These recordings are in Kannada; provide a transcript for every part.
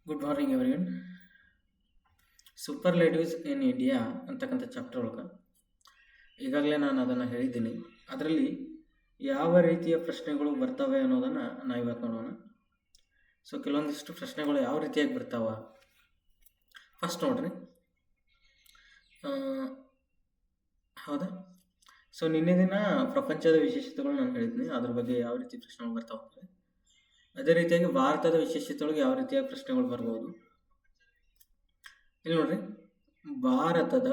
Good morning everyone. Superlatives in India ಅಂತಕ್ಕಂಥ ಚಾಪ್ಟರ್ ಒಳಗೆ ಈಗಾಗಲೇ ನಾನು ಅದನ್ನು ಹೇಳಿದ್ದೀನಿ. ಅದರಲ್ಲಿ ಯಾವ ರೀತಿಯ ಪ್ರಶ್ನೆಗಳು ಬರ್ತವೆ ಅನ್ನೋದನ್ನು ನಾವು ಇವತ್ತು ನೋಡೋಣ. ಸೊ ಕೆಲವೊಂದಿಷ್ಟು ಪ್ರಶ್ನೆಗಳು ಯಾವ ರೀತಿಯಾಗಿ ಬರ್ತಾವ ಫಸ್ಟ್ ನೋಡ್ರಿ. ಹೌದಾ? ಸೊ ನಿನ್ನೆ ದಿನ ಪ್ರಪಂಚದ ವಿಶೇಷತೆಗಳು ನಾನು ಹೇಳಿದ್ದೀನಿ, ಅದ್ರ ಬಗ್ಗೆ ಯಾವ ರೀತಿ ಪ್ರಶ್ನೆಗಳು ಬರ್ತಾವೆ. ಅದೇ ರೀತಿಯಾಗಿ ಭಾರತದ ವಿಶೇಷತೆಯೊಳಗೆ ಯಾವ ರೀತಿಯಾಗಿ ಪ್ರಶ್ನೆಗಳು ಬರ್ಬೋದು. ಇಲ್ಲಿ ನೋಡ್ರಿ, ಭಾರತದ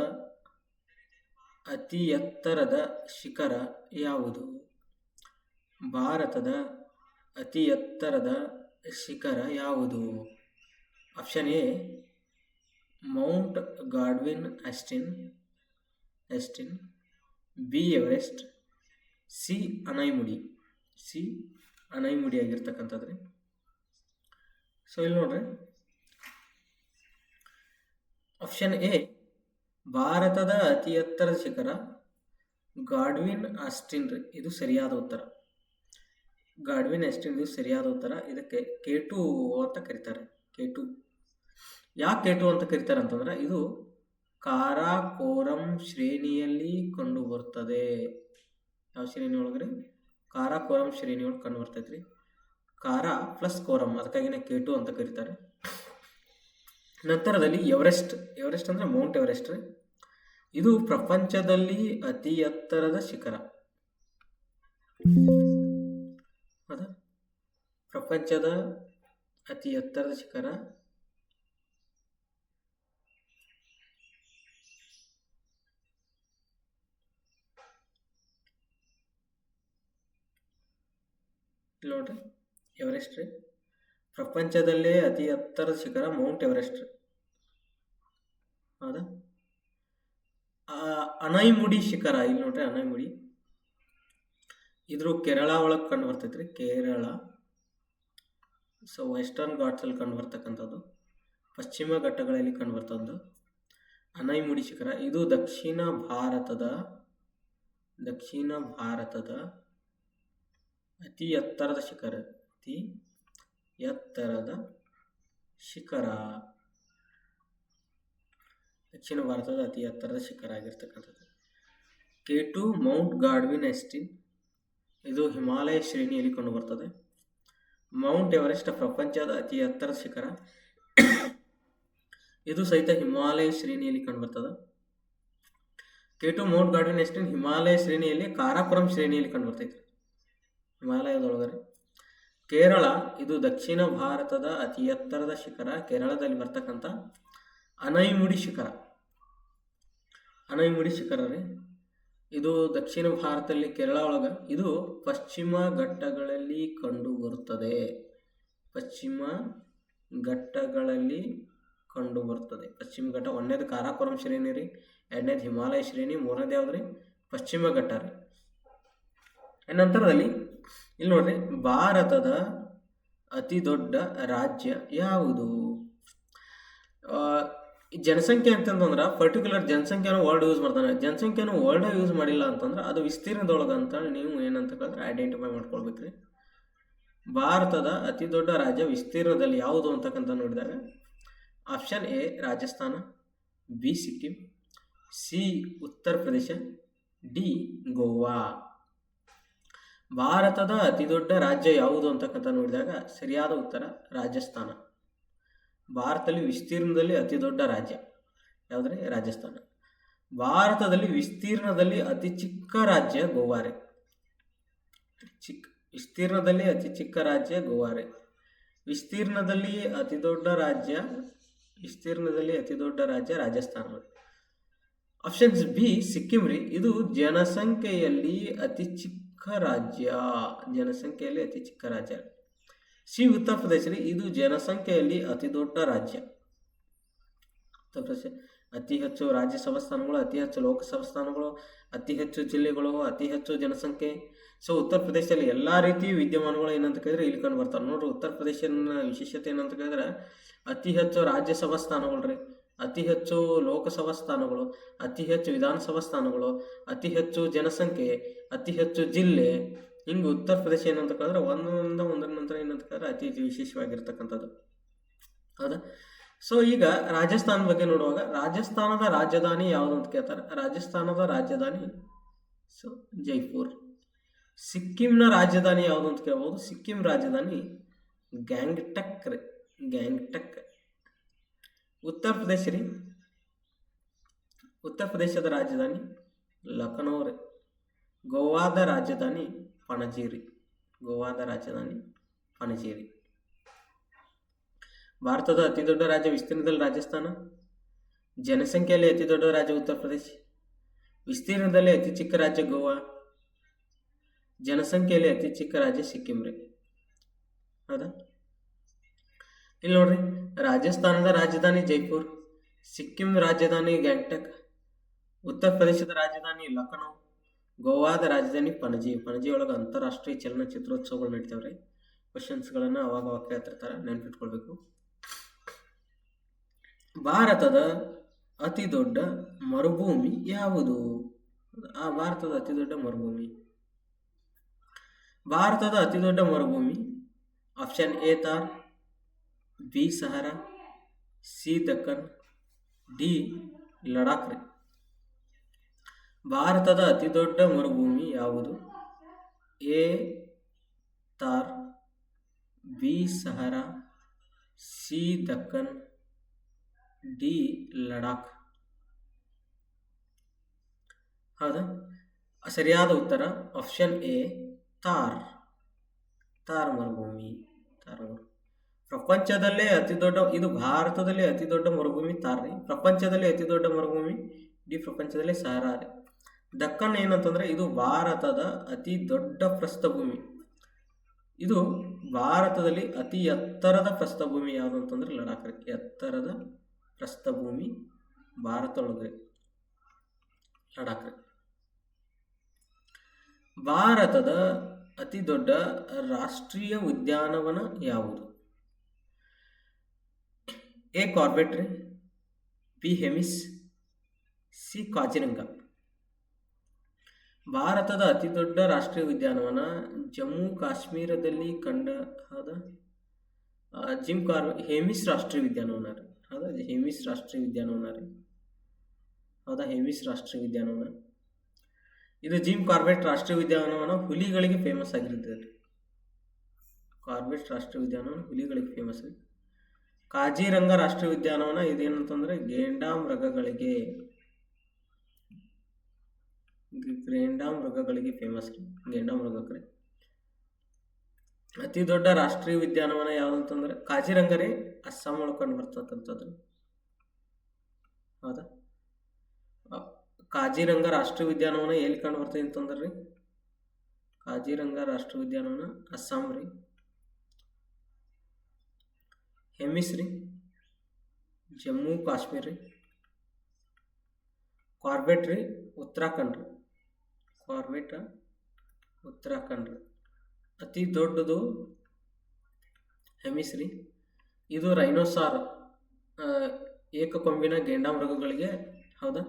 ಅತಿ ಎತ್ತರದ ಶಿಖರ ಯಾವುದು? ಭಾರತದ ಅತಿ ಎತ್ತರದ ಶಿಖರ ಯಾವುದು? Option A mount Godwin Austen, B Everest, C Anamudi ಆಗಿರ್ತಕ್ಕಂಥದ್ರಿ. ಸೊ ಇಲ್ಲಿ ನೋಡ್ರಿ, ಆಪ್ಷನ್ ಎ ಭಾರತದ ಅತಿ ಎತ್ತರದ ಶಿಖರ ಗಾಡ್ವಿನ್ ಆಸ್ಟಿನ್ ರೀ, ಇದು ಸರಿಯಾದ ಉತ್ತರ. ಗಾಡ್ವಿನ್ ಆಸ್ಟಿನ್ ಇದು ಸರಿಯಾದ ಉತ್ತರ. ಇದಕ್ಕೆ K2 ಅಂತ ಕರೀತಾರೆ. K2 ಯಾಕೆ K2 ಅಂತ ಕರೀತಾರೆ ಅಂತಂದ್ರೆ, ಇದು ಕಾರಾಕೋರಂ ಶ್ರೇಣಿಯಲ್ಲಿ ಕಂಡು ಬರ್ತದೆ. ಯಾವ ಶ್ರೇಣಿ ಒಳಗ್ರಿ? ಕಾರಾಕೋರಂ ಶ್ರೇಣಿ ಒಳಗೆ ಕಂಡು ಬರ್ತೈತ್ರಿ. ಕಾರಾ ಪ್ಲಸ್ ಕೋರಂ, ಅದಕ್ಕಾಗಿನೇ K2 ಅಂತ ಕರೀತಾರೆ. ನಂತರದಲ್ಲಿ ಎವರೆಸ್ಟ್ ಅಂದ್ರೆ ಮೌಂಟ್ ಎವರೆಸ್ಟ್ ರೀ. ಇದು ಪ್ರಪಂಚದಲ್ಲಿ ಅತಿ ಎತ್ತರದ ಶಿಖರ. ಹೌದಾ? ಪ್ರಪಂಚದ ಅತಿ ಎತ್ತರದ ಶಿಖರ ನೋಡ್ರಿ, ಎವರೆಸ್ಟ್ ರೀ. ಪ್ರಪಂಚದಲ್ಲೇ ಅತಿ ಎತ್ತರದ ಶಿಖರ ಮೌಂಟ್ ಎವರೆಸ್ಟ್. ಹೌದಾ? ಅನೈಮುಡಿ ಶಿಖರ ಇಲ್ಲಿ ನೋಡ್ರಿ, ಅನೈಮುಡಿ ಇದ್ರ ಕೇರಳ ಒಳಗೆ ಕಂಡು ಬರ್ತೈತ್ರಿ. ಕೇರಳ, ಸೊ ವೆಸ್ಟರ್ನ್ ಘಾಟ್ಸ್ ಅಲ್ಲಿ ಕಂಡು ಬರ್ತಕ್ಕಂಥದ್ದು, ಪಶ್ಚಿಮ ಘಟ್ಟಗಳಲ್ಲಿ ಕಂಡು ಬರ್ತದ್ದು ಅನೈಮುಡಿ ಶಿಖರ. ಇದು ದಕ್ಷಿಣ ಭಾರತದ ಅತಿ ಎತ್ತರದ ಶಿಖರ. ದಕ್ಷಿಣ ಭಾರತದ ಅತಿ ಎತ್ತರದ ಶಿಖರ ಆಗಿರ್ತಕ್ಕಂಥದ್ದು. K2 ಮೌಂಟ್ ಗಾಡ್ವಿನ್ ಎಸ್ಟಿನ್, ಇದು ಹಿಮಾಲಯ ಶ್ರೇಣಿಯಲ್ಲಿ ಕಂಡು ಬರ್ತದೆ. ಮೌಂಟ್ ಎವರೆಸ್ಟ್ ಪ್ರಪಂಚದ ಅತಿ ಎತ್ತರದ ಶಿಖರ, ಇದು ಸಹಿತ ಹಿಮಾಲಯ ಶ್ರೇಣಿಯಲ್ಲಿ ಕಂಡು ಬರ್ತದೆ. K2 ಮೌಂಟ್ ಗಾಡ್ವಿನ್ ಎಸ್ಟಿನ್ ಹಿಮಾಲಯ ಶ್ರೇಣಿಯಲ್ಲಿ ಕಾರಾಕೋರಂ ಶ್ರೇಣಿಯಲ್ಲಿ ಕಂಡು ಬರ್ತೈತಿ, ಹಿಮಾಲಯದೊಳಗರೆ. ಕೇರಳ, ಇದು ದಕ್ಷಿಣ ಭಾರತದ ಅತಿ ಎತ್ತರದ ಶಿಖರ, ಕೇರಳದಲ್ಲಿ ಬರ್ತಕ್ಕಂಥ ಅನೈಮುಡಿ ಶಿಖರ ರೀ. ಇದು ದಕ್ಷಿಣ ಭಾರತದಲ್ಲಿ ಕೇರಳ ಒಳಗ, ಇದು ಪಶ್ಚಿಮ ಘಟ್ಟಗಳಲ್ಲಿ ಕಂಡು ಬರುತ್ತದೆ. ಪಶ್ಚಿಮ ಘಟ್ಟ ಒಂದನೇದು ಕಾರಾಕೋರಂ ಶ್ರೇಣಿ ರೀ, ಎರಡನೇದು ಹಿಮಾಲಯ ಶ್ರೇಣಿ, ಮೂರನೇದು ಯಾವ್ದ್ರಿ? ಪಶ್ಚಿಮ ಘಟ್ಟ ರೀ. ನಂತರದಲ್ಲಿ ಇಲ್ಲಿ ನೋಡ್ರಿ, ಭಾರತದ ಅತಿ ದೊಡ್ಡ ರಾಜ್ಯ ಯಾವುದು? ಜನಸಂಖ್ಯೆ ಅಂತಂದ್ರೆ ಪರ್ಟಿಕ್ಯುಲರ್ ಜನಸಂಖ್ಯೆನೂ ವರ್ಡ್ ಯೂಸ್ ಮಾಡ್ತಾನೆ. ಜನಸಂಖ್ಯೆನೂ ವರ್ಡ್ ಯೂಸ್ ಮಾಡಿಲ್ಲ ಅಂತಂದ್ರೆ ಅದು ವಿಸ್ತೀರ್ಣದೊಳಗೆ ಅಂತ ನೀವು ಏನಂತ ಹೇಳಿದ್ರೆ ಐಡೆಂಟಿಫೈ ಮಾಡ್ಕೊಳ್ಬೇಕ್ರಿ. ಭಾರತದ ಅತಿ ದೊಡ್ಡ ರಾಜ್ಯ ವಿಸ್ತೀರ್ಣದಲ್ಲಿ ಯಾವುದು ಅಂತಕ್ಕಂಥ ನೋಡಿದಾಗ option A Rajasthan, B Sikkim, C Uttar Pradesh, D Goa. ಭಾರತದ ಅತಿ ದೊಡ್ಡ ರಾಜ್ಯ ಯಾವುದು ಅಂತಕ್ಕಂಥ ನೋಡಿದಾಗ ಸರಿಯಾದ ಉತ್ತರ ರಾಜಸ್ಥಾನ. ಭಾರತದಲ್ಲಿ ವಿಸ್ತೀರ್ಣದಲ್ಲಿ ಅತಿ ದೊಡ್ಡ ರಾಜ್ಯ ಯಾವುದ್ರಿ? ರಾಜಸ್ಥಾನ. ಭಾರತದಲ್ಲಿ ವಿಸ್ತೀರ್ಣದಲ್ಲಿ ಅತಿ ಚಿಕ್ಕ ರಾಜ್ಯ ಗೋವಾ ರೀ. ವಿಸ್ತೀರ್ಣದಲ್ಲಿ ಅತಿ ಚಿಕ್ಕ ರಾಜ್ಯ ಗೋವಾ ರೀ. ವಿಸ್ತೀರ್ಣದಲ್ಲಿ ಅತಿ ದೊಡ್ಡ ರಾಜ್ಯ ರಾಜಸ್ಥಾನ. ಆಪ್ಷನ್ಸ್ ಬಿ ಸಿಕ್ಕಿಂ ರೀ, ಇದು ಜನಸಂಖ್ಯೆಯಲ್ಲಿ ಅತಿ ಚಿಕ್ಕ ರಾಜ್ಯ. ಸಿ ಉತ್ತರ ಪ್ರದೇಶ ರೀ, ಇದು ಜನಸಂಖ್ಯೆಯಲ್ಲಿ ಅತಿ ದೊಡ್ಡ ರಾಜ್ಯ. ಉತ್ತರ ಪ್ರದೇಶ ಅತಿ ಹೆಚ್ಚು ರಾಜ್ಯಸಭಾ ಸ್ಥಾನಗಳು, ಅತಿ ಹೆಚ್ಚು ಲೋಕಸಭಾ ಸ್ಥಾನಗಳು, ಅತಿ ಹೆಚ್ಚು ಜಿಲ್ಲೆಗಳು, ಅತಿ ಹೆಚ್ಚು ಜನಸಂಖ್ಯೆ. ಸೊ ಉತ್ತರ ಪ್ರದೇಶದಲ್ಲಿ ಎಲ್ಲಾ ರೀತಿಯ ವಿದ್ಯಮಾನಗಳು ಏನಂತ ಕೇಳಿದ್ರೆ ಇಲ್ಲಿ ಕಂಡು ಬರ್ತಾರೆ ನೋಡ್ರಿ. ಉತ್ತರ ಪ್ರದೇಶನ ವಿಶೇಷತೆ ಏನಂತ ಕೇಳಿದ್ರೆ ಅತಿ ಹೆಚ್ಚು ರಾಜ್ಯಸಭಾ ಸ್ಥಾನಗಳು ರೀ, ಅತಿ ಹೆಚ್ಚು ಲೋಕಸಭಾ ಸ್ಥಾನಗಳು, ಅತಿ ಹೆಚ್ಚು ವಿಧಾನಸಭಾ ಸ್ಥಾನಗಳು, ಅತಿ ಹೆಚ್ಚು ಜನಸಂಖ್ಯೆ, ಅತಿ ಹೆಚ್ಚು ಜಿಲ್ಲೆ. ಹಿಂಗೆ ಉತ್ತರ ಪ್ರದೇಶ ಏನಂತ ಕೇಳಿದ್ರೆ ಒಂದರ ನಂತರ ಏನಂತ ಕೇಳಿದ್ರೆ ಅತಿ ವಿಶೇಷವಾಗಿರ್ತಕ್ಕಂಥದ್ದು. ಹೌದಾ. ಸೊ ಈಗ ರಾಜಸ್ಥಾನ ಬಗ್ಗೆ ನೋಡುವಾಗ ರಾಜಸ್ಥಾನದ ರಾಜಧಾನಿ ಯಾವುದು ಅಂತ ಕೇಳ್ತಾರೆ. ರಾಜಸ್ಥಾನದ ರಾಜಧಾನಿ ಸೊ ಜೈಪುರ್. ಸಿಕ್ಕಿಂನ ರಾಜಧಾನಿ ಯಾವುದು ಅಂತ ಕೇಳ್ಬೋದು. ಸಿಕ್ಕಿಂ ರಾಜಧಾನಿ ಗ್ಯಾಂಗ್ಟಕ್ ರೀ, ಗ್ಯಾಂಗ್ಟಕ್. ಉತ್ತರ ಪ್ರದೇಶ ರೀ, ಉತ್ತರ ಪ್ರದೇಶದ ರಾಜಧಾನಿ ಲಖನೌ ರೀ. ಗೋವಾದ ರಾಜಧಾನಿ ಪಣಜಿ ರೀ, ಗೋವಾದ ರಾಜಧಾನಿ ಪಣಜಿ ರೀ. ಭಾರತದ ಅತಿ ದೊಡ್ಡ ರಾಜ್ಯ ವಿಸ್ತೀರ್ಣದಲ್ಲಿ ರಾಜಸ್ಥಾನ, ಜನಸಂಖ್ಯೆಯಲ್ಲಿ ಅತಿ ದೊಡ್ಡ ರಾಜ್ಯ ಉತ್ತರ ಪ್ರದೇಶ, ವಿಸ್ತೀರ್ಣದಲ್ಲಿ ಅತಿ ಚಿಕ್ಕ ರಾಜ್ಯ ಗೋವಾ, ಜನಸಂಖ್ಯೆಯಲ್ಲಿ ಅತಿ ಚಿಕ್ಕ ರಾಜ್ಯ ಸಿಕ್ಕಿಂ ರೀ. ಹೌದಾ. ಇಲ್ಲಿ ನೋಡ್ರಿ, ರಾಜಸ್ಥಾನದ ರಾಜಧಾನಿ ಜೈಪುರ್, ಸಿಕ್ಕಿಂ ರಾಜಧಾನಿ ಗ್ಯಾಂಗ್ಟಕ್, ಉತ್ತರ ಪ್ರದೇಶದ ರಾಜಧಾನಿ ಲಖನೌ, ಗೋವಾದ ರಾಜಧಾನಿ ಪಣಜಿ. ಪಣಜಿ ಒಳಗೆ ಅಂತಾರಾಷ್ಟ್ರೀಯ ಚಲನಚಿತ್ರೋತ್ಸವಗಳು ನಡೀತಾವ್ರಿ. ಕ್ವಶನ್ಸ್ಗಳನ್ನು ಅವಾಗ ಕೇಳ್ತಿರ್ತಾರೆ, ನೆನ್ಪಿಟ್ಕೊಳ್ಬೇಕು. ಭಾರತದ ಅತಿ ದೊಡ್ಡ ಮರುಭೂಮಿ ಯಾವುದು? ಭಾರತದ ಅತಿ ದೊಡ್ಡ ಮರುಭೂಮಿ, ಭಾರತದ ಅತಿ ದೊಡ್ಡ ಮರುಭೂಮಿ option A Thar, B Sahara, C Deccan, D Ladakh ರೀ. ಭಾರತದ ಅತಿ ದೊಡ್ಡ ಮರುಭೂಮಿ ಯಾವುದು? A Thar, B Sahara, C Deccan, D Ladakh. ಹೌದಾ. ಸರಿಯಾದ ಉತ್ತರ ಆಪ್ಷನ್ ಎ ಥಾರ್, ಥಾರ್ ಮರುಭೂಮಿ. ಥಾರ್ ಮರುಭೂಮಿ ಪ್ರಪಂಚದಲ್ಲೇ ಅತಿ ದೊಡ್ಡ, ಇದು ಭಾರತದಲ್ಲಿ ಅತಿ ದೊಡ್ಡ ಮರುಭೂಮಿ ಥಾರ್ ರೀ. ಪ್ರಪಂಚದಲ್ಲಿ ಅತಿ ದೊಡ್ಡ ಮರುಭೂಮಿ ಡಿ, ಪ್ರಪಂಚದಲ್ಲಿ ಸಹರಾ ರೀ. ದಕ್ಕನ್ ಏನಂತಂದ್ರೆ ಇದು ಭಾರತದ ಅತಿ ದೊಡ್ಡ ಪ್ರಸ್ಥಭೂಮಿ. ಇದು ಭಾರತದಲ್ಲಿ ಅತಿ ಎತ್ತರದ ಪ್ರಸ್ಥಭೂಮಿ ಯಾವುದು ಅಂತಂದ್ರೆ ಲಡಾಖ್ ರೀ. ಎತ್ತರದ ಪ್ರಸ್ಥಭೂಮಿ ಭಾರತದೊಳಗೆ ಲಡಾಖ್ ರೀ. ಭಾರತದ ಅತಿ ದೊಡ್ಡ ರಾಷ್ಟ್ರೀಯ ಉದ್ಯಾನವನ ಯಾವುದು? ಎ ಕಾರ್ಬೆಟ್ ರೀ, ಬಿ ಹೆಮಿಸ್, ಸಿ ಕಾಜಿರಂಗ. ಭಾರತದ ಅತಿ ದೊಡ್ಡ ರಾಷ್ಟ್ರೀಯ ಉದ್ಯಾನವನ ಜಮ್ಮು ಕಾಶ್ಮೀರದಲ್ಲಿ ಕಂಡ ಹೌದಾ ಹೇಮಿಸ್ ರಾಷ್ಟ್ರೀಯ ಉದ್ಯಾನವನ ರೀ. ಹೌದಾ, ಹೇಮಿಸ್ ರಾಷ್ಟ್ರೀಯ ಉದ್ಯಾನವನ ರೀ. ಹೌದಾ, ಹೇಮಿಸ್ ರಾಷ್ಟ್ರೀಯ ಉದ್ಯಾನವನ. ಇದು ಜಿಮ್ ಕಾರ್ಬೆಟ್ ರಾಷ್ಟ್ರೀಯ ಉದ್ಯಾನವನ ಹುಲಿಗಳಿಗೆ ಫೇಮಸ್ ಆಗಿರುತ್ತೆ ರೀ. ಕಾರ್ಬೆಟ್ ರಾಷ್ಟ್ರೀಯ ಉದ್ಯಾನವನ ಹುಲಿಗಳಿಗೆ ಫೇಮಸ್ ರೀ. ಕಾಜಿರಂಗ ರಾಷ್ಟ್ರೀಯ ಉದ್ಯಾನವನ ಇದೇನಂತಂದ್ರೆ ಗೇಂಡಾಮೃಗಗಳಿಗೆ ಫೇಮಸ್ ರೀ. ಗೇಂಡಾಮೃಗಕ್ಕೆ ರೀ. ಅತಿ ದೊಡ್ಡ ರಾಷ್ಟ್ರೀಯ ಉದ್ಯಾನವನ ಯಾವ್ದಂತಂದ್ರೆ ಕಾಜಿರಂಗ ರೀ, ಅಸ್ಸಾಂ ಒಳಗೆ ಕಂಡು ಬರ್ತಕ್ಕಂಥದ್ದು. ಹೌದಾ. ಕಾಜಿರಂಗ ರಾಷ್ಟ್ರೀಯ ಉದ್ಯಾನವನ ಎಲ್ಲಿ ಕಂಡು ಬರ್ತದೆ ಅಂತಂದ್ರೆ ರೀ, ಕಾಜಿರಂಗ ರಾಷ್ಟ್ರೀಯ ಉದ್ಯಾನವನ ಅಸ್ಸಾಂ ರೀ. ಹೆಮಿಸ್ ರೀ ಜಮ್ಮು ಕಾಶ್ಮೀರ್ ರೀ. ಕಾರ್ಬೆಟ್ ರೀ ಉತ್ತರಾಖಂಡ್ ರೀ. ಕಾರ್ಬೆಟ್ ಉತ್ತರಾಖಂಡ್ ರೀ. ಅತಿ ದೊಡ್ಡದು ಹೆಮಿಸ್ ರೀ. ಇದು ರೈನೋಸಾರ್ ಏಕಕೊಂಬಿನ ಗೇಂಡಾಮೃಗಗಳಿಗೆ. ಹೌದಾ.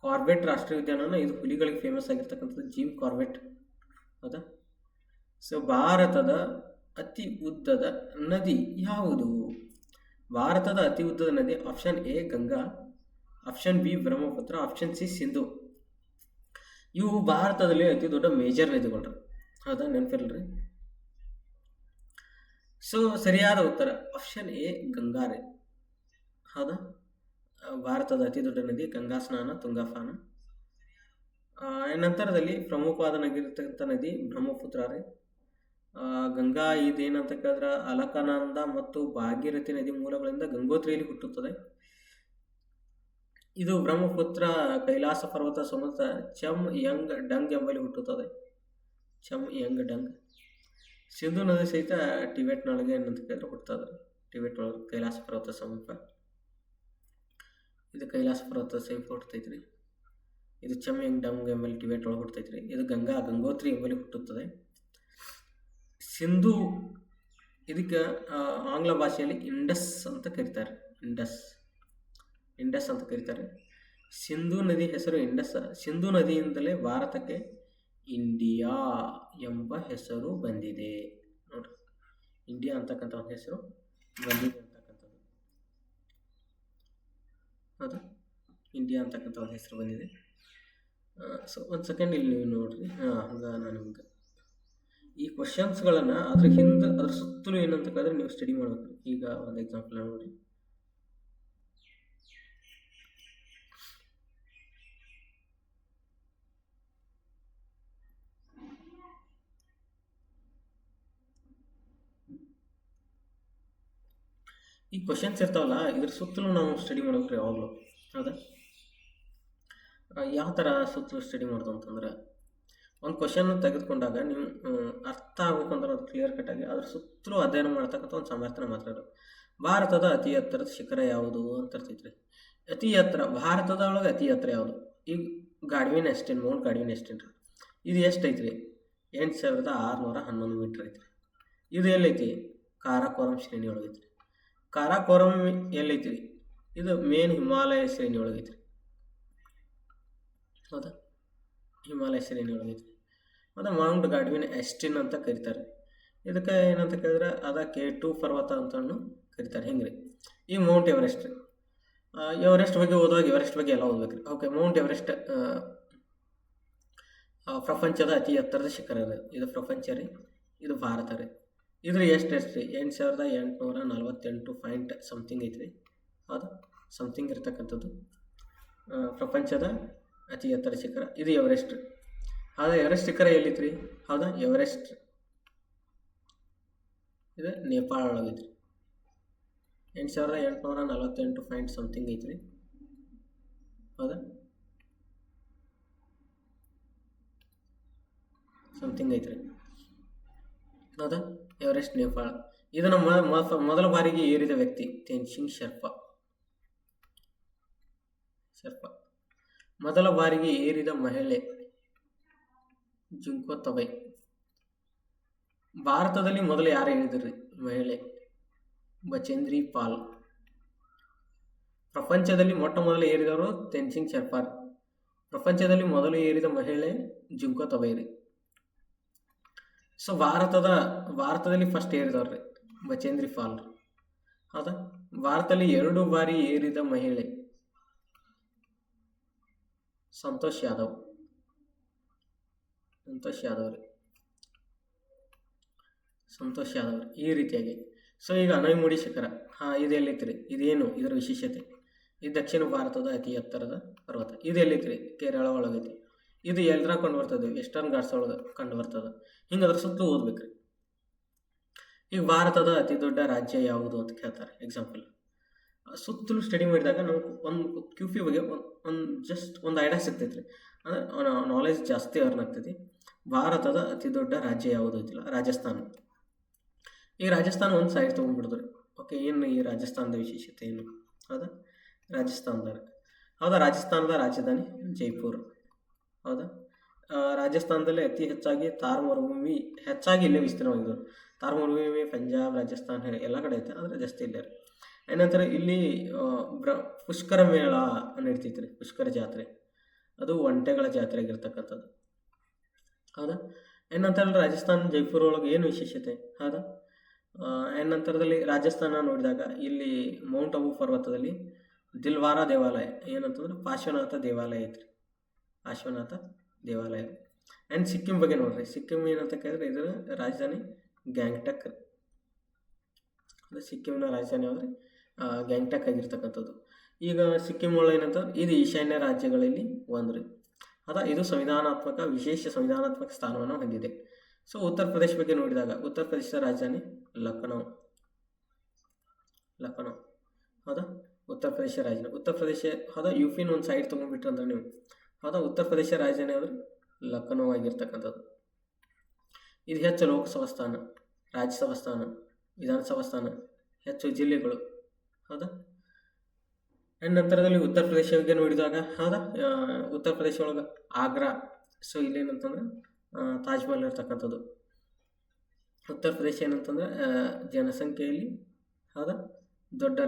ಕಾರ್ಬೆಟ್ ರಾಷ್ಟ್ರೀಯ ಉದ್ಯಾನವನ ಇದು ಹುಲಿಗಳಿಗೆ ಫೇಮಸ್ ಆಗಿರ್ತಕ್ಕಂಥದ್ದು ಜಿಮ್ ಕಾರ್ಬೆಟ್. ಹೌದಾ. ಸೊ ಭಾರತದ ಅತಿ ಉದ್ದದ ನದಿ ಯಾವುದು? ಭಾರತದ ಅತಿ ಉದ್ದದ ನದಿ option A Ganga, option B Brahmaputra, option C Sindhu. ಇವು ಭಾರತದಲ್ಲಿ ಅತಿ ದೊಡ್ಡ ಮೇಜರ್ ನದಿಗಳು. ಹೌದಾ, ನೆನಪಿಲ್ರಿ. ಸೊ ಸರಿಯಾದ ಉತ್ತರ ಆಪ್ಷನ್ ಎ ಗಂಗಾ ರೀ. ಹೌದಾ. ಭಾರತದ ಅತಿ ದೊಡ್ಡ ನದಿ ಗಂಗಾ ಸ್ನಾನ, ತುಂಗಾಪಾನ. ನಂತರದಲ್ಲಿ ಪ್ರಮುಖವಾದ ನಗಿರ್ತಕ್ಕಂಥ ನದಿ ಬ್ರಹ್ಮಪುತ್ರ ರೀ. ಗಂಗಾ ಇದೇನಂತ ಕೇಳಿದ್ರೆ ಅಲಕನಂದ ಮತ್ತು ಭಾಗೀರಥಿ ನದಿ ಮೂಲಗಳಿಂದ ಗಂಗೋತ್ರಿಯಲ್ಲಿ ಹುಟ್ಟುತ್ತದೆ. ಇದು ಬ್ರಹ್ಮಪುತ್ರ ಕೈಲಾಸ ಪರ್ವತ ಸಮುದ್ರ ಚಮ್ ಯಂಗ್ ಡಂಗ್ ಎಂಬಲ್ಲಿ ಹುಟ್ಟುತ್ತದೆ. ಚಮ್ ಯಂಗ್ ಡಂಗ್. ಸಿಂಧು ನದಿ ಸಹಿತ ಟಿಬೆಟ್ನೊಳಗೆ ಏನಂತ ಕೇಳಿದ್ರೆ ಹುಟ್ಟುತ್ತದೆ. ಟಿಬೆಟ್ ಒಳಗೆ ಕೈಲಾಸ ಪರ್ವತ ಸಮೀಪ. ಇದು ಕೈಲಾಸ ಪರ್ವತ ಸಮೀಪ ಹುಟ್ಟುತ್ತೈತ್ರಿ. ಇದು ಚಮ್ ಯಂಗ್ ಡಂಗ್ ಎಂಬಲ್ಲಿ ಟಿಬೆಟ್ ಒಳಗೆ ಹುಟ್ಟುತ್ತೈತ್ರಿ. ಇದು ಗಂಗೋತ್ರಿ ಎಂಬಲ್ಲಿ ಹುಟ್ಟುತ್ತದೆ. ಸಿಂಧು ಇದಕ್ಕೆ ಆಂಗ್ಲ ಭಾಷೆಯಲ್ಲಿ ಇಂಡಸ್ ಅಂತ ಕರೀತಾರೆ. ಇಂಡಸ್ ಅಂತ ಕರೀತಾರೆ. ಸಿಂಧು ನದಿ ಹೆಸರು ಇಂಡಸ್. ಸಿಂಧು ನದಿಯಿಂದಲೇ ಭಾರತಕ್ಕೆ ಇಂಡಿಯಾ ಎಂಬ ಹೆಸರು ಬಂದಿದೆ. ನೋಡ್ರಿ, ಇಂಡಿಯಾ ಅಂತಕ್ಕಂಥ ಹೆಸರು ಬಂದಿದೆ ಅಂತಕ್ಕಂಥದ್ದು. ಹೌದಾ, ಇಂಡಿಯಾ ಅಂತಕ್ಕಂಥ ಒಂದು ಹೆಸರು ಬಂದಿದೆ. ಸೊ ಒಂದು ಸೆಕೆಂಡ್ ಇಲ್ಲಿ ನೀವು ನೋಡ್ರಿ. ಹಂಗೆ ನಾನು ನಿಮ್ಗೆ ಈ ಕ್ವಶನ್ಸ್ಗಳನ್ನು ಅದ್ರ ಹಿಂದೆ ಅದ್ರ ಸುತ್ತಲೂ ಏನಂತ ಕೇಳಿದ್ರೆ ನೀವು ಸ್ಟಡಿ ಮಾಡ್ಬೇಕು. ಈಗ ಒಂದು ಎಕ್ಸಾಂಪಲ್ ನೋಡಿ. ಈ ಕ್ವಶನ್ಸ್ ಇರ್ತಾವಲ್ಲ, ಇದ್ರ ಸುತ್ತಲೂ ನಾವು ಸ್ಟಡಿ ಮಾಡ್ಬೇಕ್ರಿ ಯಾವಾಗಲೂ. ಹೌದಾ, ಯಾವ ಥರ ಸುತ್ತಲೂ ಸ್ಟಡಿ ಮಾಡೋದು ಅಂತಂದ್ರೆ, ಒಂದು ಕ್ವಶನ್ ತೆಗೆದುಕೊಂಡಾಗ ನೀವು ಅರ್ಥ ಆಗ್ಬೇಕಂದ್ರೆ ಅದು ಕ್ಲಿಯರ್ ಕಟ್ಟಾಗಿ ಅದ್ರ ಸುತ್ತಲೂ ಅಧ್ಯಯನ ಮಾಡ್ತಕ್ಕಂಥ ಒಂದು ಸಾಮರ್ಥ್ಯ ಮಾತ್ರ ಅದು. ಭಾರತದ ಅತಿ ಎತ್ತರದ ಶಿಖರ ಯಾವುದು ಅಂತ ಇರ್ತೈತ್ರಿ. ಅತಿ ಎತ್ತರ ಭಾರತದ ಒಳಗೆ ಅತಿ ಎತ್ತರ ಯಾವುದು? ಈಗ ಗಾಡ್ವಿನ್ ಎಸ್ಟಿನ್, ಮೌಂಟ್ ಗಾಡ್ವಿನ್ ಎಸ್ಟಿನ್ ರೀ. ಇದು ಎಷ್ಟು ಐತ್ರಿ? 8611 ಮೀಟ್ರ್ ಐತ್ರಿ. ಇದು ಎಲ್ಲೈತಿ? ಕಾರಾಕೋರಂ ಶ್ರೇಣಿ ಒಳಗೈತ್ರಿ. ಕಾರಾಕೋರಂ ಎಲ್ಲೈತಿ? ಇದು ಮೇನ್ ಹಿಮಾಲಯ ಶ್ರೇಣಿ ಒಳಗೈತ್ರಿ. ಹೌದಾ, ಹಿಮಾಲಯ ಶ್ರೇಣಿ ಒಳಗೈತ್ರಿ. ಮತ್ತು ಮೌಂಟ್ ಗಾಡ್ವಿನ್ ಎಸ್ಟಿನ್ ಅಂತ ಕರೀತಾರೆ. ಇದಕ್ಕೆ ಏನಂತ ಕೇಳಿದ್ರೆ K2 ಪರ್ವತ ಅಂತಲೂ ಕರೀತಾರೆ. ಹಿಂಗೆ ರೀ. ಈ ಮೌಂಟ್ ಎವರೆಸ್ಟ್ ರೀ. ಎವರೆಸ್ಟ್ ಬಗ್ಗೆ ಓದುವಾಗ ಎವರೆಸ್ಟ್ ಬಗ್ಗೆ ಎಲ್ಲ ಓದ್ಬೇಕು ರೀ. ಓಕೆ, ಮೌಂಟ್ ಎವರೆಸ್ಟ್ ಪ್ರಪಂಚದ ಅತಿ ಎತ್ತರದ ಶಿಖರ ರೀ. ಇದು ಪ್ರಪಂಚ ರೀ, ಇದು ಭಾರತ ರೀ. ಇದ್ರ ಎಷ್ಟು ರೀ? 8848 ಪಾಯಿಂಟ್ ಸಮಥಿಂಗ್ ಐತ್ರಿ. ಹೌದಾ, ಸಮಥಿಂಗ್ ಇರ್ತಕ್ಕಂಥದ್ದು ಪ್ರಪಂಚದ ಅತಿ ಎತ್ತರ ಶಿಖರ. ಇದು ಎವರೆಸ್ಟ್. ಹೌದಾ, ಎವರೆಸ್ಟ್ ಶಿಖರ ಎಲ್ಲಿತ್ರಿ? ಹೌದಾ, ಎವರೆಸ್ಟ್ ಇದು ನೇಪಾಳ ಒಳಗೈತ್ರಿ. 8848 ಪಾಯಿಂಟ್ ಸಮಥಿಂಗ್ ಐತ್ರಿ. ಹೌದಾ, ಸಮಥಿಂಗ್ ಐತ್ರಿ. ಹೌದಾ, ಎವರೆಸ್ಟ್ ನೇಪಾಳ. ಇದನ್ನು ಮೊದಲ ಬಾರಿಗೆ ಏರಿದ ವ್ಯಕ್ತಿ ತೆನ್ಸಿಂಗ್ ಶೆರ್ಪಾ. ಮೊದಲ ಬಾರಿಗೆ ಏರಿದ ಮಹಿಳೆ ಜುಂಕೋ ತಬೈ. ಭಾರತದಲ್ಲಿ ಮೊದಲು ಯಾರು ಏರಿದ್ರಿ ಮಹಿಳೆ? ಬಚೇಂದ್ರಿ ಪಾಲ್. ಪ್ರಪಂಚದಲ್ಲಿ ಮೊಟ್ಟ ಮೊದಲು ಏರಿದವರು ತೆನ್ಸಿಂಗ್ ಶೆರ್ಪಾ. ಪ್ರಪಂಚದಲ್ಲಿ ಮೊದಲು ಏರಿದ ಮಹಿಳೆ ಜುಂಕೋ ತಬೈ ರೀ. ಸೊ ಭಾರತದಲ್ಲಿ ಫಸ್ಟ್ ಏರಿದವ್ರಿ ಬಚೇಂದ್ರಿ ಪಾಲ್. ಹೌದಾ, ಭಾರತದಲ್ಲಿ 2 ಬಾರಿ ಏರಿದ ಮಹಿಳೆ ಸಂತೋಷ್ ಯಾದವ್ ರೀ. ಈ ರೀತಿಯಾಗಿ. ಸೊ ಈಗ ಅನೈಮುಡಿ ಶಿಖರ, ಇದು ಎಲ್ಲೈತ್ರಿ? ಇದೇನು ಇದರ ವಿಶೇಷತೆ? ಇದು ದಕ್ಷಿಣ ಭಾರತದ ಅತಿ ಎತ್ತರದ ಪರ್ವತ. ಇದು ಎಲ್ಲೈತ್ರಿ? ಕೇರಳ ಒಳಗೈತಿ. ಇದು ಎಲ್ಲರ ಕಂಡು ಬರ್ತದೆ? ವೆಸ್ಟರ್ನ್ ಘಾಟ್ಸ್ ಒಳಗೆ ಕಂಡು ಬರ್ತದೆ. ಹಿಂಗೆ ಅದ್ರ ಸುತ್ತಲೂ ಓದ್ಬೇಕ್ರಿ. ಈಗ ಭಾರತದ ಅತಿ ದೊಡ್ಡ ರಾಜ್ಯ ಯಾವುದು ಅಂತ ಕೇಳ್ತಾರೆ ಎಕ್ಸಾಂಪಲ್. ಸುತ್ತಲೂ ಸ್ಟಡಿ ಮಾಡಿದಾಗ ನಮ್ಗೆ ಒಂದು QP ಬಗ್ಗೆ ಜಸ್ಟ್ ಒಂದು ಐಡಿಯಾ ಸಿಗ್ತೈತ್ರಿ. ಅಂದರೆ ನಾಲೆಜ್ ಜಾಸ್ತಿ ಅರ್ನ್ ಆಗ್ತೈತಿ. ಭಾರತದ ಅತಿ ದೊಡ್ಡ ರಾಜ್ಯ ಯಾವುದು ಐತಿಲ್ಲ? ರಾಜಸ್ಥಾನ. ಈ ರಾಜಸ್ಥಾನ ಒಂದು ಸೈಡ್ ತೊಗೊಂಡ್ಬಿಡಿದ್ರಿ. ಓಕೆ, ಏನು ಈ ರಾಜಸ್ಥಾನದ ವಿಶೇಷತೆ ಏನು? ಹೌದಾ, ರಾಜಸ್ಥಾನದ ರಾಜಧಾನಿ ಜೈಪುರ್. ಹೌದಾ, ರಾಜಸ್ಥಾನದಲ್ಲಿ ಅತಿ ಹೆಚ್ಚಾಗಿ ಥಾರ್ ಮರುಭೂಮಿ ಹೆಚ್ಚಾಗಿ ಇಲ್ಲೇ ವಿಸ್ತೀರ್ಣವಾಗಿದ್ದು. ಥಾರ್ ಮರುಭೂಮಿ ಪಂಜಾಬ್, ರಾಜಸ್ಥಾನ ಎಲ್ಲ ಕಡೆ ಐತೆ, ಆದರೆ ಜಾಸ್ತಿ ಇಲ್ಲೇ. ಏನಂತಾರೆ ಇಲ್ಲಿ ಪುಷ್ಕರ ಮೇಳ ನಡೀತೈತೆ ರೀ. ಪುಷ್ಕರ ಜಾತ್ರೆ ಅದು ಒಂಟೆಗಳ ಜಾತ್ರೆ ಆಗಿರ್ತಕ್ಕಂಥದ್ದು. ಹೌದಾ, ಏನಂತಾರೆ ರಾಜಸ್ಥಾನ ಜೈಪುರ ಒಳಗೆ ಏನು ವಿಶೇಷತೆ? ಹೌದಾ, ನಂತರದಲ್ಲಿ ರಾಜಸ್ಥಾನ ನೋಡಿದಾಗ ಇಲ್ಲಿ ಮೌಂಟ್ ಅಬು ಪರ್ವತದಲ್ಲಿ ದಿಲ್ವಾರ ದೇವಾಲಯ ಏನಂತಂದ್ರೆ ಪಾರ್ಶ್ವನಾಥ ದೇವಾಲಯ ಐತ್ರಿ. ಪಾರ್ಶ್ವನಾಥ ದೇವಾಲಯ. ಆ್ಯಂಡ್ ಸಿಕ್ಕಿಂ ಬಗ್ಗೆ ನೋಡ್ರಿ. ಸಿಕ್ಕಿಂ ಏನಂತ ಕೇಳಿದ್ರೆ ಇದರ ರಾಜಧಾನಿ ಗ್ಯಾಂಗ್ಟಕ್. ಅದು ಸಿಕ್ಕಿಂನ ರಾಜಧಾನಿ ಅಂದರೆ ಗ್ಯಾಂಗ್ಟಕ್ ಆಗಿರ್ತಕ್ಕಂಥದ್ದು. ಈಗ ಸಿಕ್ಕಿಂ ಒಳಗೆ ಏನಂತ ಇದು ಈಶಾನ್ಯ ರಾಜ್ಯಗಳಲ್ಲಿ ಒಂದು ರೀ. ಇದು ವಿಶೇಷ ಸಂವಿಧಾನಾತ್ಮಕ ಸ್ಥಾನವನ್ನು ಹೊಂದಿದೆ. ಸೊ ಉತ್ತರ ಪ್ರದೇಶ ಬಗ್ಗೆ ನೋಡಿದಾಗ ಉತ್ತರ ಪ್ರದೇಶದ ರಾಜಧಾನಿ ಲಖನೌ. ಹೌದಾ, ಉತ್ತರ ಪ್ರದೇಶ ರಾಜಧಾನಿ. ಉತ್ತರ ಪ್ರದೇಶ UPನ ಒಂದು ಸೈಡ್ ತೊಗೊಂಡ್ಬಿಟ್ರೆ ಅಂದ್ರೆ ನೀವು ಉತ್ತರ ಪ್ರದೇಶ ರಾಜಧಾನಿ ಅಂದರೆ ಲಖನೌ ಆಗಿರ್ತಕ್ಕಂಥದ್ದು. ಇದು ಹೆಚ್ಚು ಲೋಕಸಭಾ ಸ್ಥಾನ, ರಾಜ್ಯಸಭಾ ಸ್ಥಾನ, ವಿಧಾನಸಭಾ ಸ್ಥಾನ, ಹೆಚ್ಚು ಜಿಲ್ಲೆಗಳು. ಹೌದಾ, ಆ್ಯಂಡ್ ನಂತರದಲ್ಲಿ ಉತ್ತರ ಪ್ರದೇಶ ಬಗ್ಗೆ ನೋಡಿದಾಗ ಉತ್ತರ ಪ್ರದೇಶ ಒಳಗೆ ಆಗ್ರಾ. ಸೊ ಇಲ್ಲೇನಂತಂದ್ರೆ ತಾಜ್ ಮಹಲ್ ಇರ್ತಕ್ಕಂಥದ್ದು. ಉತ್ತರ ಪ್ರದೇಶ ಏನಂತಂದ್ರೆ ಜನಸಂಖ್ಯೆಯಲ್ಲಿ ದೊಡ್ಡ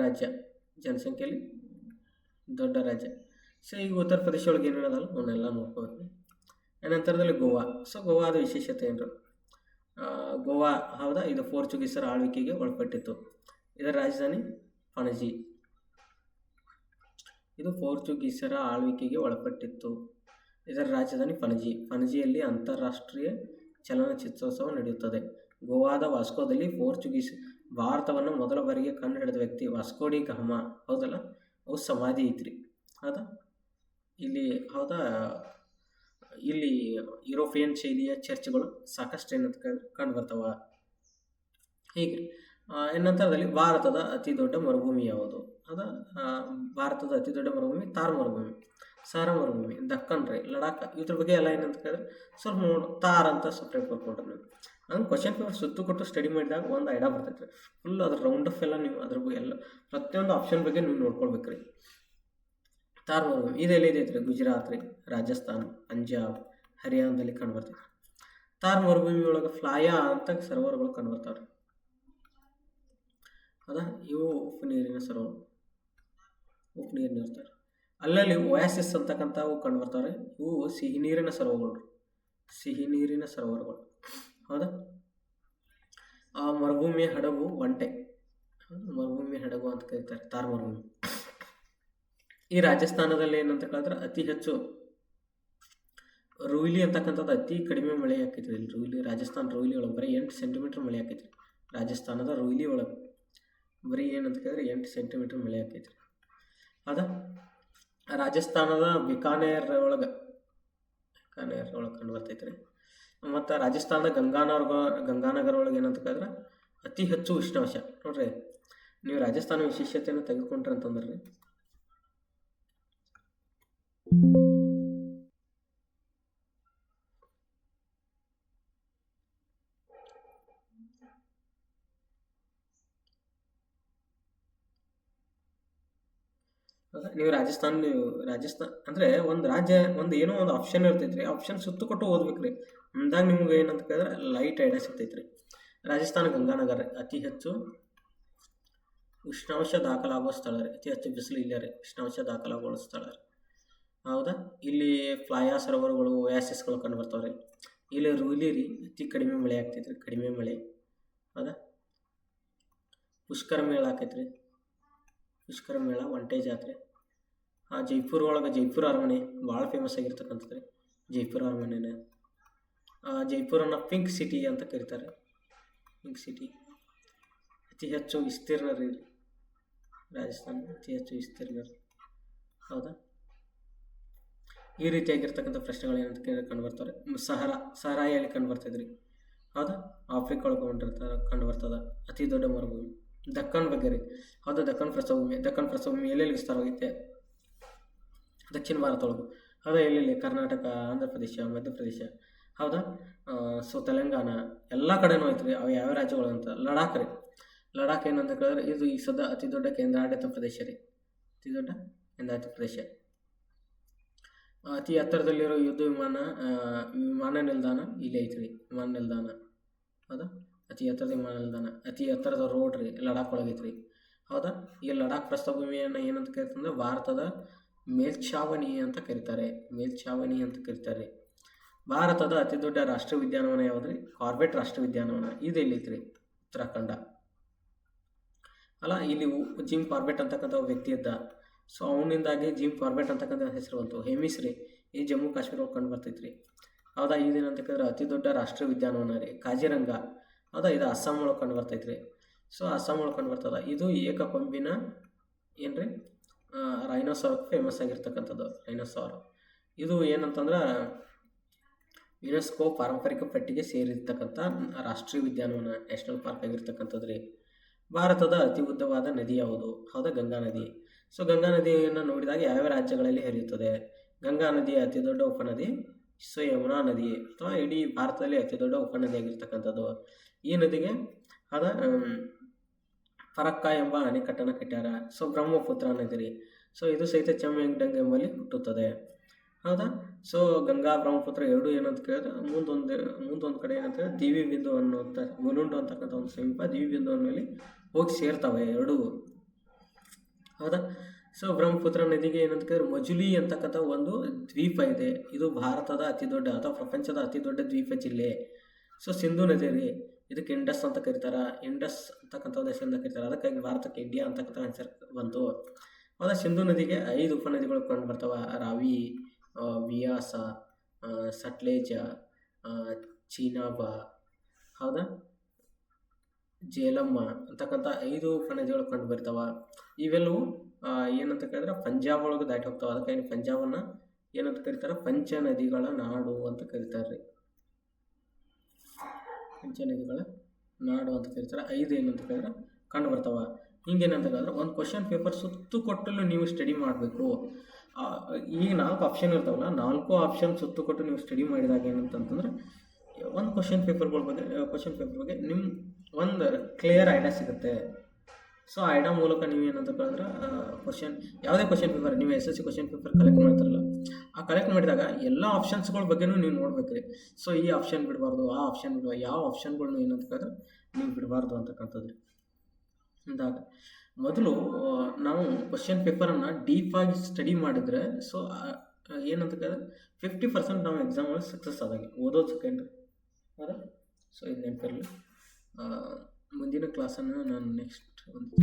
ರಾಜ್ಯ. ಸೊ ಈಗ ಉತ್ತರ ಪ್ರದೇಶ ಒಳಗೆ ಏನು ಹೇಳೋದಲ್ಲ ಅವನ್ನೆಲ್ಲ ನೋಡ್ಕೋಬೇಕು. ನಂತರದಲ್ಲಿ ಗೋವಾ. ಸೊ ಗೋವಾದ ವಿಶೇಷತೆ ಏನು? ಗೋವಾ ಇದು ಪೋರ್ಚುಗೀಸರ ಆಳ್ವಿಕೆಗೆ ಒಳಪಟ್ಟಿತ್ತು. ಇದರ ರಾಜಧಾನಿ ಪಣಜಿ. ಇದು ಪೋರ್ಚುಗೀಸರ ಆಳ್ವಿಕೆಗೆ ಒಳಪಟ್ಟಿತ್ತು. ಇದರ ರಾಜಧಾನಿ ಪಣಜಿ. ಪಣಜಿಯಲ್ಲಿ ಅಂತಾರಾಷ್ಟ್ರೀಯ ಚಲನಚಿತ್ರೋತ್ಸವ ನಡೆಯುತ್ತದೆ. ಗೋವಾದ ವಾಸ್ಕೋದಲ್ಲಿ ಪೋರ್ಚುಗೀಸ್ ಭಾರತವನ್ನು ಮೊದಲ ಬಾರಿಗೆ ಕಂಡು ಹಿಡಿದ ವ್ಯಕ್ತಿ ವಾಸ್ಕೋಡಿ ಗಾಮ. ಹೌದಲ್ಲ, ಅವು ಸಮಾಧಿ ಐತ್ರಿ. ಹೌದಾ, ಇಲ್ಲಿ ಹೌದಾ, ಇಲ್ಲಿ ಯುರೋಪಿಯನ್ ಶೈಲಿಯ ಚರ್ಚ್ಗಳು ಸಾಕಷ್ಟು ಏನಂತ ಕಂಡು ಬರ್ತಾವ. ಹೀಗೆ ನಂತರದಲ್ಲಿ ಭಾರತದ ಅತಿ ದೊಡ್ಡ ಮರುಭೂಮಿ ಯಾವುದು? ಭಾರತದ ಅತಿ ದೊಡ್ಡ ಮರುಭೂಮಿ ಥಾರ್ ಮರುಭೂಮಿ, ಸಾರಾ ಮರುಭೂಮಿ, ದಕ್ಕನ್ ರೈ, ಲಡಾಖ್. ಇದ್ರ ಬಗ್ಗೆ ಎಲ್ಲ ಏನಂತ ಕೇಳಿದ್ರೆ ಸ್ವಲ್ಪ ನೋಡಿ ಥಾರ್ ಅಂತ ಸಪ್ರೇಟ್ ಕೊಟ್ಬಿಟ್ರೆ ನೀವು ಹಂಗೆ ಕ್ವಶನ್ ಪೇಪರ್ ಸುತ್ತು ಕೊಟ್ಟು ಸ್ಟಡಿ ಮಾಡಿದಾಗ ಒಂದು ಐಡಿಯಾ ಬರ್ತೈತೆ ರೀ. ಫುಲ್ ಅದ್ರ ರೌಂಡ್ ಆಫ್ ಎಲ್ಲ ನೀವು ಅದ್ರ ಬಗ್ಗೆ ಎಲ್ಲ ಪ್ರತಿಯೊಂದು ಆಪ್ಷನ್ ಬಗ್ಗೆ ನೀವು ನೋಡ್ಕೊಳ್ಬೇಕು ರೀ. ಥಾರ್ ಮರುಭೂಮಿ ಇದೆಲ್ಲ ಇದೈತೆ ರೀ, ಗುಜರಾತ್ ರೀ, ರಾಜಸ್ಥಾನ್, ಪಂಜಾಬ್, ಹರಿಯಾಣದಲ್ಲಿ ಕಂಡು ಬರ್ತೈತೆ. ಥಾರ್ ಮರುಭೂಮಿ ಒಳಗೆ ಫ್ಲಾಯಾ ಅಂತ ಸರೋವರಗಳು ಕಂಡು ಬರ್ತಾವೆ ರೀ. ಇವು ಉಪ್ಪು ನೀರಿನ ಸರೋವರ, ಉಪ್ಪು ನೀರಿನ ಇರ್ತಾರೆ. ಅಲ್ಲಲ್ಲಿ ಒಯಾಸಿಸ್ ಅಂತಕ್ಕಂಥವು ಕಂಡು ಬರ್ತಾವೆ. ಇವು ಸಿಹಿ ನೀರಿನ ಸರೋವರಗಳು, ಸಿಹಿ ನೀರಿನ ಸರೋವರಗಳು. ಹೌದಾ, ಮರುಭೂಮಿಯ ಹಡಗು ಒಂಟೆ, ಮರುಭೂಮಿಯ ಹಡಗು ಅಂತ ಕರೀತಾರೆ ಥಾರ್ ಮರುಭೂಮಿ. ಈ ರಾಜಸ್ಥಾನದಲ್ಲಿ ಏನಂತ ಕೇಳಿದ್ರೆ ಅತಿ ಹೆಚ್ಚು ರೋಯ್ಲಿ ಅಂತಕ್ಕಂಥದ್ದು ಅತಿ ಕಡಿಮೆ ಮಳೆ ಆಕೈತಿ ಇಲ್ಲಿ. ರೋಯ್ಲಿ, ರಾಜಸ್ಥಾನ ರೋಯ್ಲಿ ಒಳಗೆ ಬರೀ 8 ಸೆಂಟಿಮೀಟರ್ ಮಳೆ ಆಕೈತಿ. ರಾಜಸ್ಥಾನದ ರೋಯ್ಲಿ ಒಳಗೆ ಬರೀ ಏನಂತ ಕೇಳಿದ್ರೆ 8 ಸೆಂಟಿಮೀಟರ್ ಮಳೆ ಆಕೈತಿ. ಹೌದಾ, ರಾಜಸ್ಥಾನದ ಬಿಕಾನೇರ್ ಒಳಗೆ ಕಂಡು ಬರ್ತೈತೆ ರೀ. ಮತ್ತು ರಾಜಸ್ಥಾನದ ಗಂಗಾನಗರ ಒಳಗೆ ಏನಂತ ಕೇಳಿದ್ರೆ ಅತಿ ಹೆಚ್ಚು ಉಷ್ಣಾಂಶ. ನೋಡ್ರಿ, ನೀವು ರಾಜಸ್ಥಾನ ವಿಶೇಷತೆಯನ್ನು ತೆಗೆದುಕೊಂಡ್ರೆ ಅಂತಂದ್ರೆ ರೀ, ನೀವು ರಾಜಸ್ಥಾನ ಅಂದರೆ ಒಂದು ರಾಜ್ಯ ಒಂದು ಏನೋ ಒಂದು ಆಪ್ಷನ್ ಇರ್ತೈತೆ ರೀ. ಆಪ್ಷನ್ ಸುತ್ತು ಕೊಟ್ಟು ಓದ್ಬೇಕು ರೀ. ಅಂದಾಗ ನಿಮ್ಗೆ ಏನಂತ ಕೇಳಿದ್ರೆ ಲೈಟ್ ಐಡಿಯಾ ಸಿಗ್ತೈತೆ ರೀ. ರಾಜಸ್ಥಾನ ಗಂಗಾನಗರ ಅತಿ ಹೆಚ್ಚು ಉಷ್ಣಾಂಶ ದಾಖಲಾಗುವ ಸ್ಥಳ ರೀ. ಅತಿ ಹೆಚ್ಚು ಬಿಸಿಲು ಇಲ್ಲೇ ರೀ, ಉಷ್ಣಾಂಶ ದಾಖಲಾಗುವ ಸ್ಥಳ ರೀ. ಹೌದಾ, ಇಲ್ಲಿ ಫ್ಲಾಯಾ ಸರೋವರಗಳು, ಒಯಾಸಿಸ್ಗಳು ಕಂಡು ಬರ್ತಾವೆ ರೀ. ಇಲ್ಲಿ ರೂಲಿ ರೀ, ಅತಿ ಕಡಿಮೆ ಮಳೆ ಆಗ್ತೈತೆ ರೀ, ಕಡಿಮೆ ಮಳೆ. ಹೌದಾ, ಪುಷ್ಕರ ಮೇಳ ಆಕೈತೆ ರೀ, ಪುಷ್ಕರ ಮೇಳ, ಒಂಟೆ ಜಾತ್ರೆ. ಜೈಪುರ ಒಳಗೆ ಜೈಪುರ ಅರಮನೆ ಭಾಳ ಫೇಮಸ್ ಆಗಿರ್ತಕ್ಕಂಥದ್ದು ರೀ. ಜೈಪುರ ಅರಮನೆನ ಜೈಪುರನ್ನು ಪಿಂಕ್ ಸಿಟಿ ಅಂತ ಕರೀತಾರೆ. ಪಿಂಕ್ ಸಿಟಿ ಅತಿ ಹೆಚ್ಚು ವಿಸ್ತೀರ್ಣ ರೀ ರಾಜಸ್ಥಾನ, ಅತಿ ಹೆಚ್ಚು ವಿಸ್ತೀರ್ಣ. ಹೌದಾ, ಈ ರೀತಿಯಾಗಿರ್ತಕ್ಕಂಥ ಪ್ರಶ್ನೆಗಳು ಏನಂತ ಕಂಡು ಬರ್ತಾರೆ. ಸಹರಾಯಲ್ಲಿ ಕಂಡು ಬರ್ತಾಯಿದ್ರಿ. ಹೌದಾ, ಆಫ್ರಿಕಾ ಒಳಗೆ ಕಂಡು ಬರ್ತದೆ ಅತಿ ದೊಡ್ಡ ಮರುಭೂಮಿ. ದಕ್ಕನ್ ಬಗ್ಗೆ ರೀ. ಹೌದಾ, ದಕ್ಕನ್ ಪ್ರಸ್ಥಭೂಮಿ. ದಕ್ಕನ್ ಪ್ರಸ್ಥಭೂಮಿ ಎಲ್ಲೆಲ್ಲಿ ವಿಸ್ತಾರವಾಗೈತೆ? ದಕ್ಷಿಣ ಭಾರತ ಒಳಗೆ. ಹೌದಾ, ಎಲ್ಲೆಲ್ಲಿ? ಕರ್ನಾಟಕ, ಆಂಧ್ರ ಪ್ರದೇಶ, ಮಧ್ಯಪ್ರದೇಶ. ಹೌದಾ, ಸೊ ತೆಲಂಗಾಣ ಎಲ್ಲ ಕಡೆನೂ ಐತೆ ರೀ. ಅವು ಯಾವ ರಾಜ್ಯಗಳು ಅಂತ? ಲಡಾಖ್ ರೀ. ಲಡಾಖ್ ಏನಂತ ಕೇಳಿದ್ರೆ ಇದು ಈ ಸದ ಅತಿ ದೊಡ್ಡ ಕೇಂದ್ರಾಡಳಿತ ಪ್ರದೇಶ ರೀ. ಅತಿ ದೊಡ್ಡ ಕೇಂದ್ರಾಡಳಿತ ಪ್ರದೇಶ. ಅತಿ ಎತ್ತರದಲ್ಲಿರೋ ಯುದ್ಧ ವಿಮಾನ ನಿಲ್ದಾಣ ಇಲ್ಲಿ ಐತೆ ರೀ. ವಿಮಾನ ನಿಲ್ದಾಣ. ಹೌದಾ, ಅತಿ ಎತ್ತರದ ವಿಮಾನ ನಿಲ್ದಾಣ. ಅತಿ ಎತ್ತರದ ರೋಡ್ ರೀ ಲಡಾಖ್ ಒಳಗೈತೆ ರೀ. ಹೌದಾ, ಈ ಲಡಾಖ್ ಪ್ರಸ್ಥಭೂಮಿಯನ್ನು ಏನಂತ ಕರಿತಂದ್ರೆ ಭಾರತದ ಮೇಲ್ಛಾವಣಿ ಅಂತ ಕರೀತಾರೆ. ಮೇಲ್ಛಾವಣಿ ಅಂತ ಕರೀತಾರೆ. ಭಾರತದ ಅತಿ ದೊಡ್ಡ ರಾಷ್ಟ್ರೀಯ ಉದ್ಯಾನವನ ಯಾವುದು ರೀ? ಕಾರ್ಬೆಟ್ ರಾಷ್ಟ್ರೀಯ ಉದ್ಯಾನವನ. ಇದು ಎಲ್ಲಿತ್ತು ರೀ? ಉತ್ತರಾಖಂಡ. ಅಲ್ಲ, ಇಲ್ಲಿ ಜಿಮ್ ಕಾರ್ಬೆಟ್ ಅಂತಕ್ಕಂಥ ವ್ಯಕ್ತಿ ಇದ್ದ. ಸೊ ಅವನಿಂದಾಗಿ ಜಿಮ್ ಕಾರ್ಬೆಟ್ ಅಂತಕ್ಕಂಥ ಹೆಸರು ಬಂತು. ಹೆಮಿಸ್ ರೀ, ಈ ಜಮ್ಮು ಕಾಶ್ಮೀರ ಕಂಡು ಬರ್ತೈತೆ ರೀ. ಹೌದಾ, ಇದೇನಂತ ಕೇಳಿದ್ರೆ ಅತಿ ದೊಡ್ಡ ರಾಷ್ಟ್ರೀಯ ಉದ್ಯಾನವನ ರೀ ಕಾಜಿರಂಗ. ಹೌದಾ, ಇದು ಅಸ್ಸಾಂ ಒಳಗೆ ಕಂಡು ಬರ್ತೈತೆ ರೀ. ಸೊ ಅಸ್ಸಾಂ ಒಳಗೆ ಕಂಡು ಬರ್ತದೆ. ಇದು ಏಕಕೊಂಬಿನ ಏನು ರೀ ರೈನೋಸಾರ್ಗೆ ಫೇಮಸ್ ಆಗಿರ್ತಕ್ಕಂಥದ್ದು. ರೈನೋಸಾರ್ ಇದು ಏನಂತಂದ್ರೆ ಯುನೆಸ್ಕೋ ಪಾರಂಪರಿಕ ಪಟ್ಟಿಗೆ ಸೇರಿರ್ತಕ್ಕಂಥ ರಾಷ್ಟ್ರೀಯ ಉದ್ಯಾನವನ, ನ್ಯಾಷನಲ್ ಪಾರ್ಕ್ ಆಗಿರ್ತಕ್ಕಂಥದ್ದು ರೀ. ಭಾರತದ ಅತಿ ಉದ್ದವಾದ ನದಿ ಯಾವುದು? ಹೌದಾ, ಗಂಗಾ ನದಿ. ಸೊ ಗಂಗಾ ನದಿಯನ್ನು ನೋಡಿದಾಗ ಯಾವ್ಯಾವ ರಾಜ್ಯಗಳಲ್ಲಿ ಹರಿಯುತ್ತದೆ? ಗಂಗಾ ನದಿಯ ಅತಿ ದೊಡ್ಡ ಉಪನದಿ ಸೊ ಯಮುನಾ ನದಿ, ಅಥವಾ ಇಡೀ ಭಾರತದಲ್ಲಿ ಅತಿ ದೊಡ್ಡ ಉಪನದಿ ಆಗಿರ್ತಕ್ಕಂಥದ್ದು. ಈ ನದಿಗೆ ಫರಕ್ಕಾ ಎಂಬ ಅಣೆಕಟ್ಟನ್ನು ಕಟ್ಟ್ಯಾರ. ಸೊ ಬ್ರಹ್ಮಪುತ್ರ ನದಿ ರೀ. ಸೊ ಇದು ಸಹಿತ ಚೆಮ್ಮೆಂಗ್ಡಂಗ್ ಎಂಬಲ್ಲಿ ಹುಟ್ಟುತ್ತದೆ. ಹೌದಾ, ಸೊ ಗಂಗಾ ಬ್ರಹ್ಮಪುತ್ರ ಎರಡು ಏನಂತ ಕೇಳಿದ್ರೆ ಮುಂದೊಂದು ಕಡೆ ಏನಂತ ಹೇಳಿದ್ರೆ ದಿವಿ ಬಿಂದು ಅನ್ನುವಂಥ ಗುಲುಂಡು ಅಂತಕ್ಕಂಥ ಒಂದು ಸಮೀಪ ದಿವಿ ಬಿಂದು ಅನ್ನೋಲ್ಲಿ ಹೋಗಿ ಸೇರ್ತವೆ ಎರಡೂ. ಹೌದಾ, ಸೊ ಬ್ರಹ್ಮಪುತ್ರ ನದಿಗೆ ಏನಂತ ಕೇಳಿದ್ರೆ ಮಜುಲಿ ಅಂತಕ್ಕಂಥ ಒಂದು ದ್ವೀಪ ಇದೆ. ಇದು ಭಾರತದ ಅತಿ ದೊಡ್ಡ ಅಥವಾ ಪ್ರಪಂಚದ ಅತಿ ದೊಡ್ಡ ದ್ವೀಪ ಜಿಲ್ಲೆ. ಸೊ ಸಿಂಧು ನದಿ ರೀ, ಇದಕ್ಕೆ ಇಂಡಸ್ ಅಂತ ಕರೀತಾರೆ. ಇಂಡಸ್ ಅಂತಕ್ಕಂಥ ಹೆಸರಿಂದ ಕರೀತಾರೆ. ಅದಕ್ಕಾಗಿ ಭಾರತಕ್ಕೆ ಇಂಡಿಯಾ ಅಂತಕ್ಕಂಥ ಹೆಸರು ಬಂತು. ಹೌದಾ? ಸಿಂಧು ನದಿಗೆ 5 ಉಪನದಿಗಳು ಕಂಡು ಬರ್ತಾವ. ರಾವಿ, ವಿಯಾಸ, ಸಟ್ಲೇಜ, ಚೀನಾಬ, ಹೌದಾ, ಜೇಲಮ್ಮ ಅಂತಕ್ಕಂಥ 5 ಉಪನದಿಗಳು ಕಂಡು ಬರ್ತಾವ. ಇವೆಲ್ಲವೂ ಏನಂತ ಕೇಳಿದ್ರೆ ಪಂಜಾಬ್ ಒಳಗೆ ದಾಟಿ ಹೋಗ್ತಾವೆ. ಅದಕ್ಕೆ ಪಂಜಾಬನ್ನು ಏನಂತ ಕರೀತಾರೆ? ಪಂಚ ನದಿಗಳ ನಾಡು ಅಂತ ಕರೀತಾರೆ. ಪಂಚ ನದಿಗಳ ನಾಡು ಅಂತ ಕರೀತಾರೆ. 5 ಏನಂತ ಕೇಳಿದ್ರೆ ಕಂಡು ಬರ್ತಾವ. ಹಿಂಗೇನಂತ ಕೇಳಿದ್ರೆ ಒಂದು ಕ್ವಶನ್ ಪೇಪರ್ ಸುತ್ತು ಕೊಟ್ಟಲು ನೀವು ಸ್ಟಡಿ ಮಾಡಬೇಕು. ಈಗ 4 ಆಪ್ಷನ್ ಇರ್ತಾವಲ್ಲ, 4 ಆಪ್ಷನ್ ಸುತ್ತು ಕೊಟ್ಟು ನೀವು ಸ್ಟಡಿ ಮಾಡಿದಾಗ ಏನಂತಂದ್ರೆ ಒಂದು ಕ್ವಶನ್ ಪೇಪರ್ ಬಗ್ಗೆ ನಿಮ್ಮ ಒಂದು ಕ್ಲಿಯರ್ ಐಡಿಯಾ ಸಿಗುತ್ತೆ. ಸೊ ಐಡಿಯಾ ಮೂಲಕ ನೀವು ಏನಂತ ಕೇಳಿದ್ರೆ ಯಾವುದೇ ಕ್ವಶನ್ ಪೇಪರ್ ನೀವು SSC ಕ್ವಶನ್ ಪೇಪರ್ ಕಲೆಕ್ಟ್ ಮಾಡ್ತಾರಲ್ಲ, ಆ ಕಲೆಕ್ಟ್ ಮಾಡಿದಾಗ ಎಲ್ಲ ಆಪ್ಷನ್ಸ್ಗಳ ಬಗ್ಗೆನೂ ನೀವು ನೋಡ್ಬೇಕ್ರಿ. ಸೊ ಈ ಆಪ್ಷನ್ ಬಿಡಬಾರ್ದು, ಆ ಆಪ್ಷನ್ ಬಿಡಬಾರ್ದು, ಯಾವ ಆಪ್ಷನ್ಗಳನ್ನ ಏನಂತ ಕೇಳಿದ್ರೆ ನೀವು ಬಿಡಬಾರ್ದು ಅಂತಕ್ಕಂಥದ್ದು. ಅಂದಾಗ ಮೊದಲು ನಾವು ಕ್ವಶನ್ ಪೇಪರನ್ನು ಡೀಪಾಗಿ ಸ್ಟಡಿ ಮಾಡಿದರೆ ಸೊ ಏನಂತ ಕೇಳಿದ್ರೆ 50% ನಾವು ಎಕ್ಸಾಮ್ ಒಳಗೆ ಸಕ್ಸಸ್ ಆದಾಗೆ ಓದೋದು ಸೆಕೆಂಡ್ರಿ. ಹೌದಾ? ಸೊ ಇದು ನೆನಪಿರಲಿ. ಮುಂದಿನ ಕ್ಲಾಸನ್ನು ನಾನು ನೆಕ್ಸ್ಟ್ ಒಂದು